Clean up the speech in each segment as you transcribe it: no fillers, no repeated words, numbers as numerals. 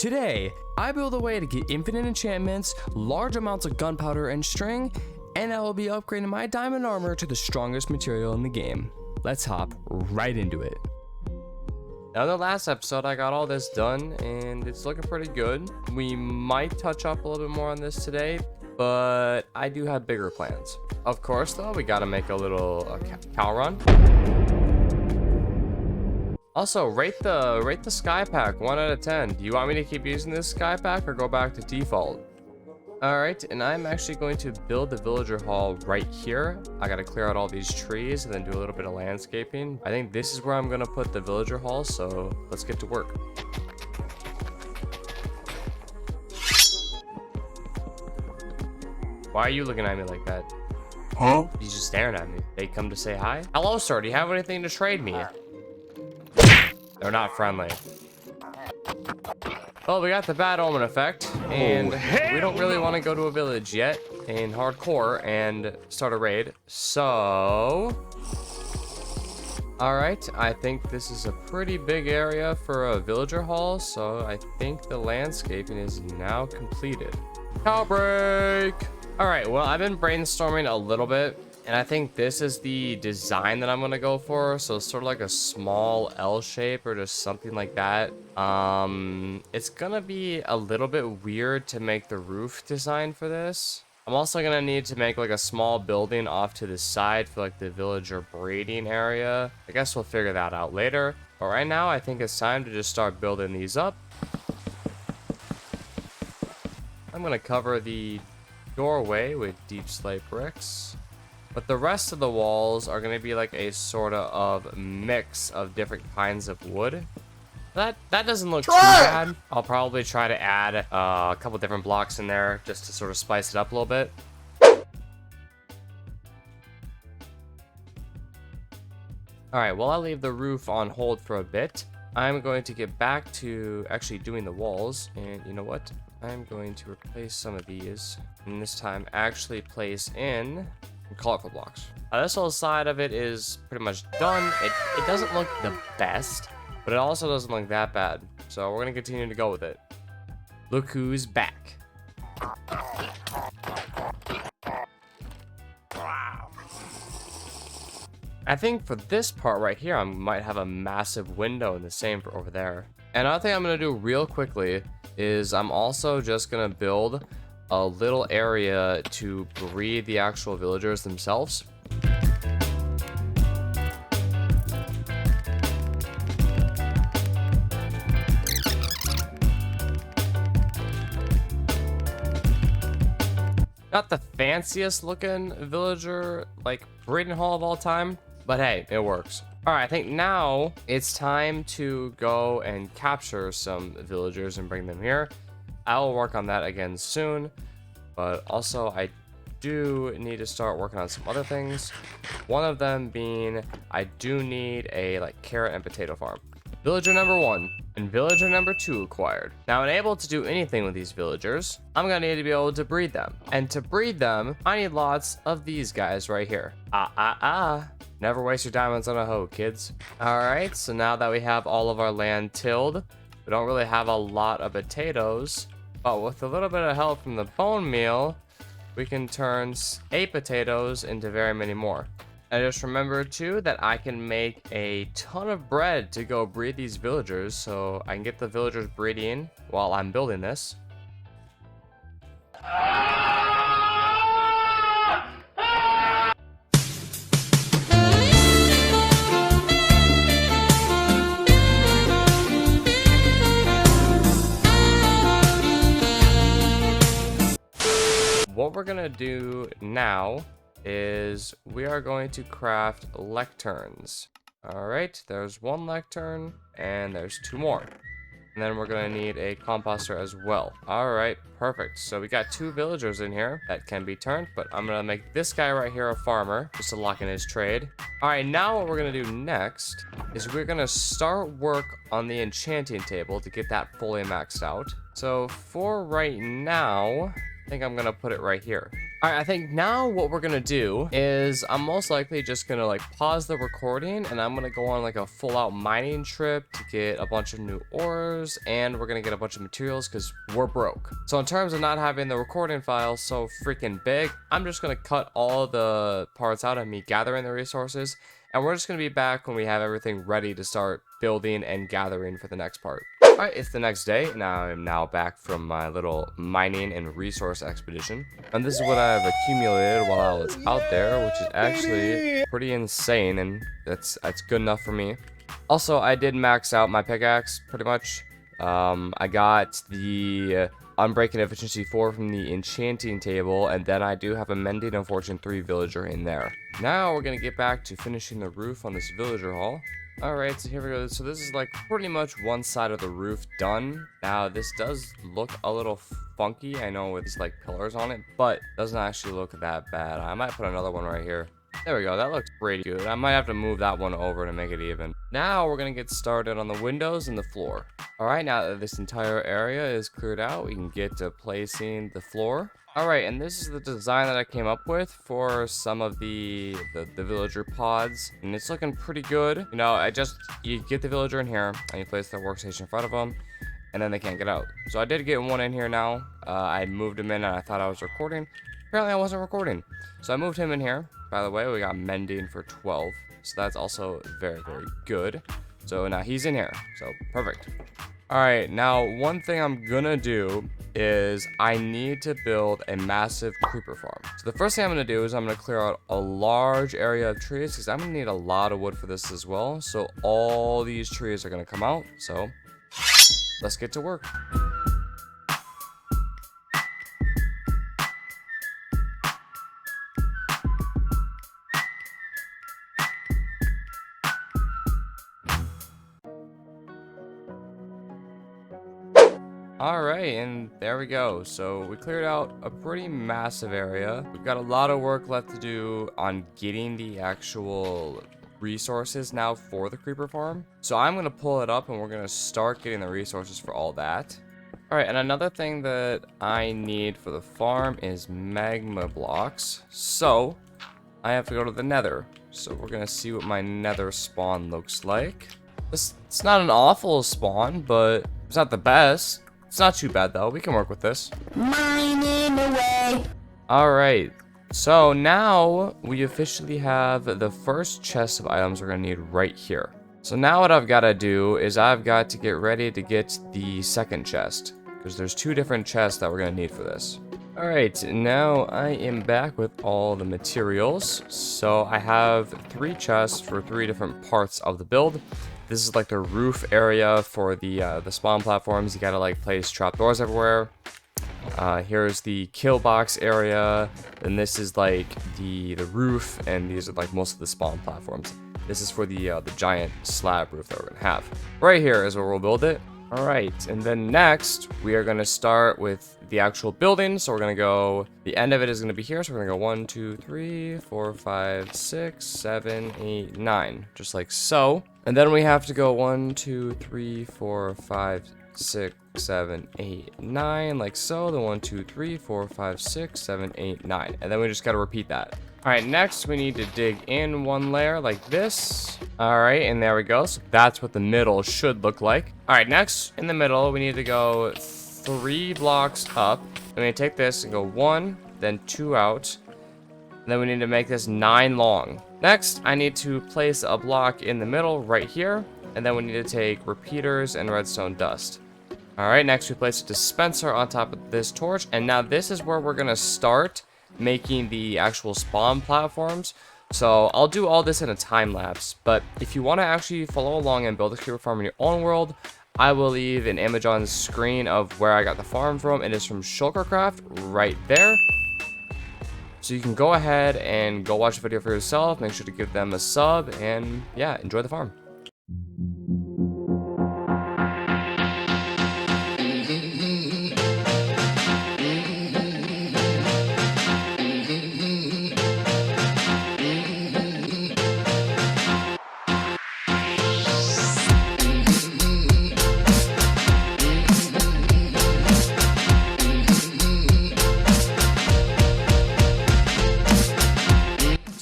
Today, I build a way to get infinite enchantments, large amounts of gunpowder and string, and I will be upgrading my diamond armor to the strongest material in the game. Let's hop right into it. Now in the last episode, I got all this done and it's looking pretty good. We might touch up a little bit more on this today, but I do have bigger plans. Of course though, we gotta make a little cow run. Also, rate the sky pack 1 out of 10. Do you want me to keep using this sky pack or go back to default? Alright, and I'm actually going to build the villager hall right here. I gotta clear out all these trees and then do a little bit of landscaping. I think this is where I'm gonna put the villager hall, so let's get to work. Why are you looking at me like that? Huh? He's just staring at me. They come to say hi? Hello, sir. Do you have anything to trade me? They're not friendly. Well, we got the bad omen effect, and we don't really want to go to a village yet in hardcore and start a raid. So, all right, I think this is a pretty big area for a villager hall, so I think the landscaping is now completed. Cow break! All right, well, I've been brainstorming a little bit, and I think this is the design that I'm gonna go for. So it's sort of like a small L shape or just something like that. It's gonna be a little bit weird to make the roof design for this. I'm also gonna need to make like a small building off to the side for like the villager breeding area. I guess we'll figure that out later. But right now, I think it's time to just start building these up. I'm gonna cover the doorway with deep slate bricks. But the rest of the walls are going to be like a sort of mix of different kinds of wood. That doesn't look too bad. I'll probably try to add a couple different blocks in there just to sort of spice it up a little bit. Alright, while I leave the roof on hold for a bit, I'm going to get back to actually doing the walls. And you know what? I'm going to replace some of these. And this time actually place in colorful blocks. This whole side of it is pretty much done. It doesn't look the best, but it also doesn't look that bad. So we're gonna continue to go with it. Look who's back. I think for this part right here, I might have a massive window and the same for over there. And another thing I'm gonna do real quickly is I'm also just gonna build a little area to breed the actual villagers themselves. Not the fanciest looking villager like breeding hall of all time, but hey, it works. All right, I think now it's time to go and capture some villagers and bring them here. I will work on that again soon, but also I do need to start working on some other things. One of them being I do need a carrot and potato farm. Villager number 1 and villager number 2 acquired. Now, unable to do anything with these villagers, I'm gonna need to be able to breed them. And to breed them, I need lots of these guys right here. Never waste your diamonds on a hoe, kids. All right, so now that we have all of our land tilled, we don't really have a lot of potatoes, but with a little bit of help from the bone meal, we can turn 8 potatoes into very many more. I just remembered too that I can make a ton of bread to go breed these villagers, so I can get the villagers breeding while I'm building this. What we're gonna do now is we are going to craft lecterns. All right, there's 1 lectern and there's 2 more. And then we're gonna need a composter as well. All right, perfect. So we got 2 villagers in here that can be turned, but I'm gonna make this guy right here a farmer just to lock in his trade. All right, now what we're gonna do next is we're gonna start work on the enchanting table to get that fully maxed out. So for right now, I think I'm gonna put it right here. All right, I think now what we're gonna do is I'm most likely just gonna like pause the recording and I'm gonna go on like a full out mining trip to get a bunch of new ores, and we're gonna get a bunch of materials because we're broke. So in terms of not having the recording file so freaking big, I'm just gonna cut all the parts out of me gathering the resources, and we're just gonna be back when we have everything ready to start building and gathering for the next part. Alright, it's the next day, and I'm now back from my little mining and resource expedition. And this is what I've accumulated while I was out there, which is actually pretty insane, and that's good enough for me. Also, I did max out my pickaxe, pretty much. I got the Unbreaking Efficiency 4 from the enchanting table, and then I do have a Mending and Fortune 3 villager in there. Now we're gonna get back to finishing the roof on this villager hall. Alright, so here we go. So this is like pretty much one side of the roof done. Now this does look a little funky, I know, with these like pillars on it, but doesn't actually look that bad. I might put another one right here. There we go, that looks pretty good. I might have to move that one over to make it even. Now we're gonna get started on the windows and the floor. Alright, now that this entire area is cleared out, we can get to placing the floor. Alright, and this is the design that I came up with for some of the villager pods, and it's looking pretty good. You know, you get the villager in here, and you place the workstation in front of them, and then they can't get out. So I did get one in here now. I moved him in, and I thought I was recording. Apparently I wasn't recording. So I moved him in here. By the way, we got mending for 12, so that's also very, very good. So now he's in here, so perfect. Alright, now one thing I'm gonna do is I need to build a massive creeper farm. So the first thing I'm gonna do is I'm gonna clear out a large area of trees because I'm gonna need a lot of wood for this as well. So all these trees are gonna come out. So let's get to work. Alright, and there we go. So we cleared out a pretty massive area. We've got a lot of work left to do on getting the actual resources now for the creeper farm. So I'm going to pull it up and we're going to start getting the resources for all that. Alright, and another thing that I need for the farm is magma blocks. So I have to go to the nether. So we're going to see what my nether spawn looks like. It's not an awful spawn, but it's not the best. It's not too bad though, we can work with this. Mining away! Alright, so now we officially have the first chest of items we're gonna need right here. So now what I've gotta do is I've got to get ready to get the second chest, because there's two different chests that we're gonna need for this. Alright, now I am back with all the materials. So I have 3 chests for 3 different parts of the build. This is like the roof area for the spawn platforms. You gotta like place trapdoors everywhere. Here's the kill box area, and this is like the roof, and these are like most of the spawn platforms. This is for the giant slab roof that we're gonna have. Right here is where we'll build it. All right, and then next we are gonna start with the actual building. So we're gonna go, the end of it is gonna be here. So we're gonna go 1, 2, 3, 4, 5, 6, 7, 8, 9, just like so. And then we have to go 1, 2, 3, 4, 5, 6, 7, 8, 9, like so. Then 1, 2, 3, 4, 5, 6, 7, 8, 9. And then we just gotta repeat that. All right, next we need to dig in 1 layer like this. All right, and there we go. So that's what the middle should look like. All right, next in the middle, we need to go 3 blocks up. I'm gonna take this and go 1, then 2 out. And then we need to make this 9 long. Next, I need to place a block in the middle right here. And then we need to take repeaters and redstone dust. All right, next we place a dispenser on top of this torch. And now this is where we're gonna start making the actual spawn platforms. So I'll do all this in a time lapse, but if you want to actually follow along and build a creeper farm in your own world, I will leave an image on the screen of where I got the farm from. It is from Shulkercraft right there. So you can go ahead and go watch the video for yourself. Make sure to give them a sub, and yeah, enjoy the farm.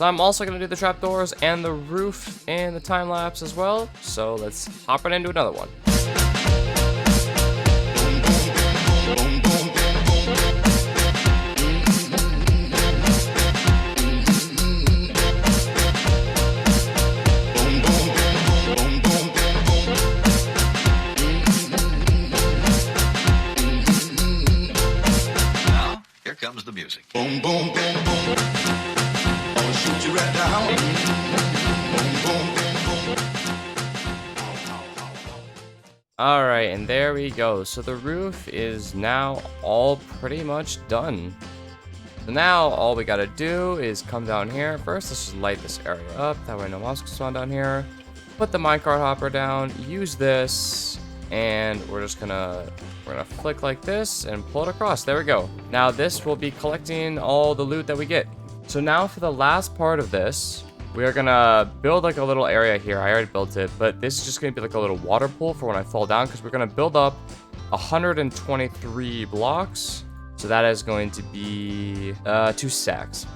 So I'm also going to do the trapdoors and the roof and the time lapse as well. So let's hop right into another one. Now, here comes the music. Boom, boom, boom, boom. I'll shoot you right down. Boom, boom, boom, boom. All right, and there we go. So the roof is now all pretty much done. So now all we gotta do is come down here. First, let's just light this area up. That way no mobs can spawn down here. Put the minecart hopper down, use this, and we're gonna flick like this and pull it across. There we go. Now this will be collecting all the loot that we get. So now for the last part of this, we are gonna build like a little area here. I already built it, but this is just gonna be like a little water pool for when I fall down, because we're gonna build up 123 blocks. So that is going to be 2 stacks.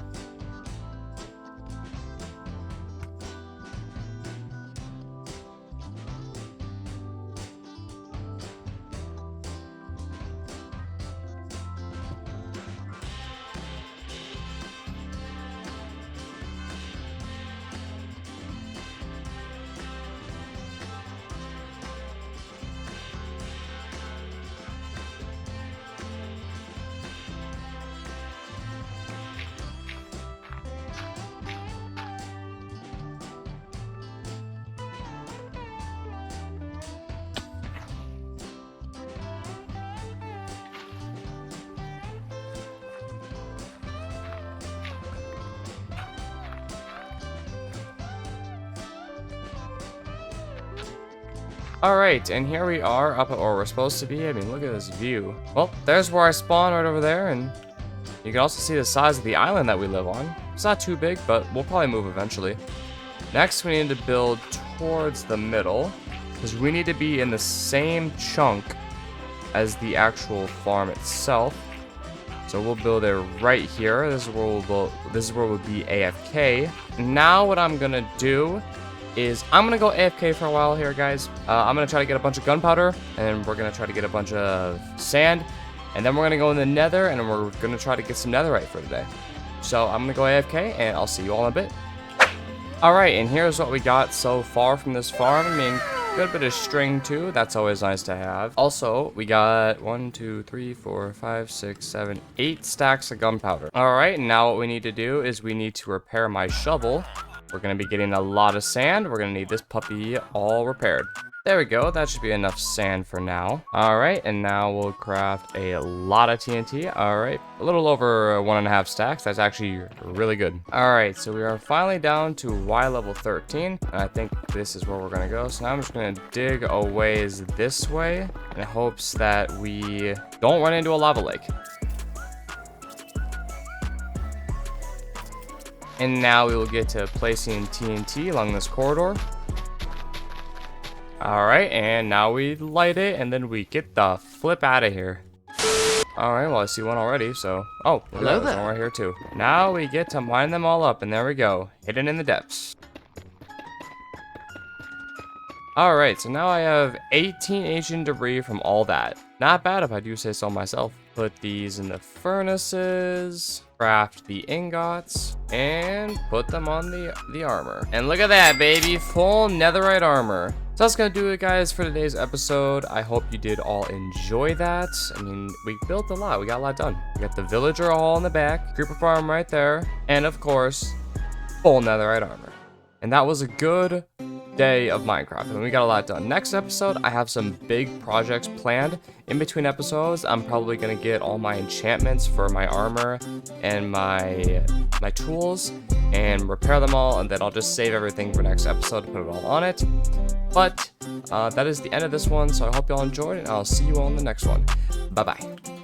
Alright, and here we are up at where we're supposed to be. I mean, look at this view. Well, there's where I spawn right over there, and you can also see the size of the island that we live on. It's not too big, but we'll probably move eventually. Next, we need to build towards the middle, because we need to be in the same chunk as the actual farm itself. So we'll build it right here. This is where we'll be AFK. Now what I'm gonna do is I'm gonna go AFK for a while here, guys. I'm gonna try to get a bunch of gunpowder, and we're gonna try to get a bunch of sand, and then we're gonna go in the nether, and we're gonna try to get some netherite for today. So I'm gonna go AFK, and I'll see you all in a bit. Alright, and here's what we got so far from this farm. I mean, good bit of string too. That's always nice to have. Also, we got 1, 2, 3, 4, 5, 6, 7, 8 stacks of gunpowder. Alright, now what we need to do is we need to repair my shovel. We're going to be getting a lot of sand. We're going to need this puppy all repaired. There we go. That should be enough sand for now. All right, and now we'll craft a lot of TNT. All right, a little over 1.5 stacks. That's actually really good. All right, so we are finally down to Y level 13. And I think this is where we're going to go. So now I'm just going to dig a ways this way in hopes that we don't run into a lava lake. And now we will get to placing TNT along this corridor. Alright, and now we light it, and then we get the flip out of here. Alright, well I see one already, so... Oh, hello, there's one right here too. Now we get to mine them all up, and there we go. Hidden in the depths. Alright, so now I have 18 ancient debris from all that. Not bad if I do say so myself. Put these in the furnaces, craft the ingots, and put them on the armor. And look at that, baby, full netherite armor. So that's gonna do it, guys, for today's episode. I hope you did all enjoy that. I mean, we built a lot. We got a lot done. We got the villager hall in the back, creeper farm right there, and of course, full netherite armor. And that was a good day of Minecraft, and we got a lot done. Next episode, I have some big projects planned. In between episodes, I'm probably gonna get all my enchantments for my armor and my tools and repair them all, and then I'll just save everything for next episode to put it all on it. But that is the end of this one, so I hope you all enjoyed, and I'll see you all in the next one. Bye bye.